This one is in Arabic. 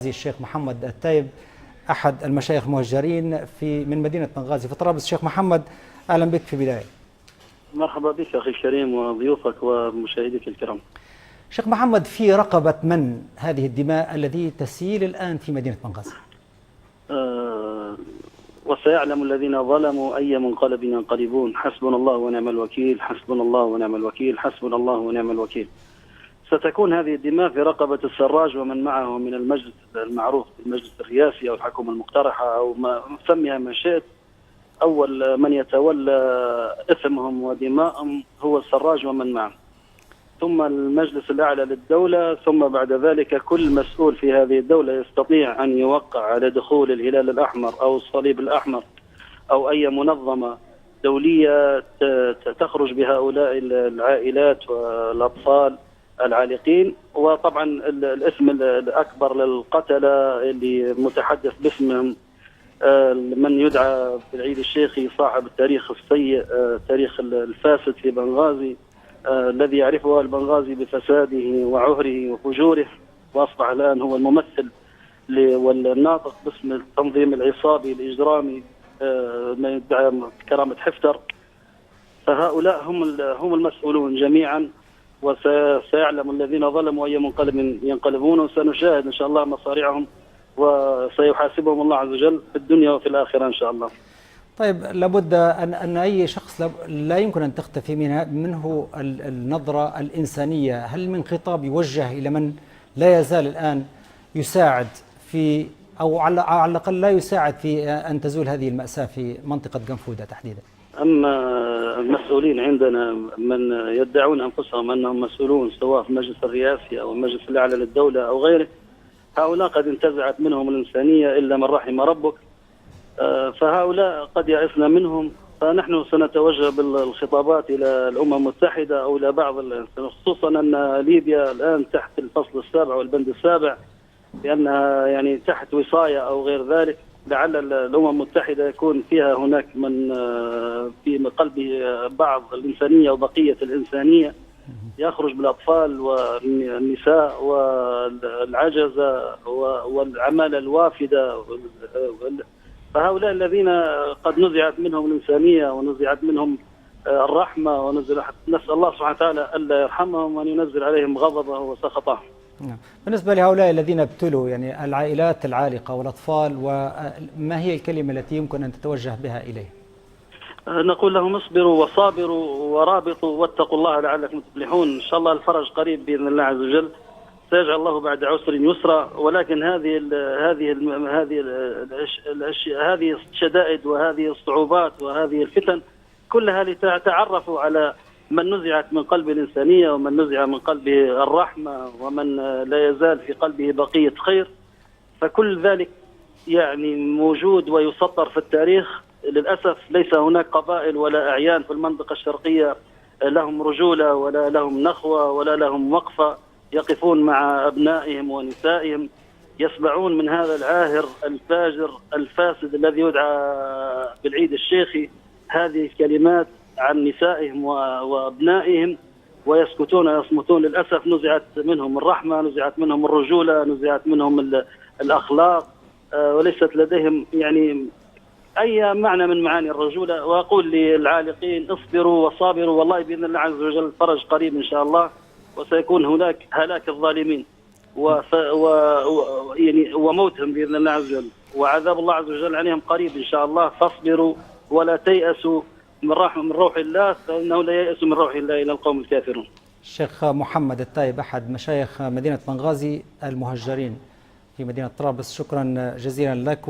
الشيخ محمد التايب أحد المشايخ المهجرين من مدينة بنغازي في طرابلس. شيخ محمد، أهلا بك في بداية. مرحبا بك أخي الكريم وضيوفك ومشاهديك الكرام. شيخ محمد، في رقبة من هذه الدماء التي تسيل الآن في مدينة بنغازي؟ وسيعلم الذين ظلموا أي منقلب ينقلبون. حسبنا الله ونعم الوكيل، حسبنا الله ونعم الوكيل، حسبنا الله ونعم الوكيل. ستكون هذه الدماء في رقبة السراج ومن معه من المجلس المعروف بالمجلس الرئاسي أو الحكومة المقترحة أو ما سميها ما شئت. أول من يتولى إثمهم ودماءهم هو السراج ومن معه، ثم المجلس الأعلى للدولة، ثم بعد ذلك كل مسؤول في هذه الدولة يستطيع أن يوقع على دخول الهلال الأحمر أو الصليب الأحمر أو أي منظمة دولية تخرج بهؤلاء العائلات والأطفال العالقين. وطبعا الاسم الأكبر للقتلة اللي متحدث باسمهم من يدعى بالعيد الشيخي صاحب التاريخ السيء، التاريخ الفاسد في بنغازي، الذي يعرفه البنغازي بفساده وعهره وفجوره، واصبح الان هو الممثل والناطق باسم التنظيم العصابي الاجرامي ما يدعى كرامه حفتر. فهؤلاء هم المسؤولون جميعا، وسيعلم الذين ظلموا اي منقلب ينقلبون، وسنشاهد ان شاء الله مصاريعهم وسيحاسبهم الله عز وجل في الدنيا وفي الاخره ان شاء الله. طيب، لابد أن أي شخص لا يمكن أن تختفي منه النظرة الإنسانية. هل من خطاب يوجه إلى من لا يزال الآن يساعد في، أو على الأقل لا يساعد في أن تزول هذه المأساة في منطقة قنفودة تحديدا؟ أما المسؤولين عندنا من يدعون أنفسهم أنهم مسؤولون سواء في المجلس الرئاسي أو المجلس الأعلى للدولة أو غيره، هؤلاء قد انتزعت منهم الإنسانية إلا من رحم ربك. فهؤلاء قد يأسنا منهم، فنحن سنتوجه بالخطابات إلى الأمم المتحدة أو إلى بعض، خصوصا أن ليبيا الآن تحت الفصل السابع والبند السابع، لأنها يعني تحت وصاية أو غير ذلك. لعل الأمم المتحدة يكون فيها هناك من في قلبه بعض الإنسانية وبقية الإنسانية، يخرج بالأطفال والنساء والعجزة والعمالة الوافدة. فهؤلاء الذين قد نزعت منهم الإنسانية ونزعت منهم الرحمة نسأل الله سبحانه وتعالى ألا يرحمهم وأن ينزل عليهم غضبه وسخطه. بالنسبة لهؤلاء الذين ابتلوا، يعني العائلات العالقة والأطفال، وما هي الكلمة التي يمكن أن تتوجه بها إليه؟ نقول لهم اصبروا وصابروا ورابطوا واتقوا الله لعلكم تفلحون. إن شاء الله الفرج قريب بإذن الله عز وجل، سيجعل الله بعد عسر يسرا. ولكن هذه الشدائد وهذه الصعوبات وهذه الفتن كلها لتعرفوا على من نزعت من قلب الإنسانية ومن نزع من قلبه الرحمة ومن لا يزال في قلبه بقية خير. فكل ذلك يعني موجود ويسطر في التاريخ. للأسف ليس هناك قبائل ولا أعيان في المنطقة الشرقية لهم رجولة ولا لهم نخوة ولا لهم وقفة، يقفون مع أبنائهم ونسائهم، يسمعون من هذا العاهر الفاجر الفاسد الذي يدعى بالعيد الشيخي هذه الكلمات عن نسائهم وأبنائهم، ويسكتون يصمتون. للأسف نزعت منهم الرحمة، نزعت منهم الرجولة، نزعت منهم الأخلاق، وليست لديهم يعني أي معنى من معاني الرجولة. وأقول للعالقين اصبروا وصابروا، والله بإذن الله عز وجل الفرج قريب إن شاء الله، وسيكون هناك هلاك الظالمين يعني وموتهم بإذن الله عز وجل، وعذاب الله عز وجل عليهم قريب إن شاء الله. فاصبروا ولا تيأسوا من روح الله، فإنه لا ييأس من روح الله إلى القوم الكافرون. الشيخ محمد التايب أحد مشايخ مدينة بنغازي المهجرين في مدينة طرابلس، شكرا جزيلا لك.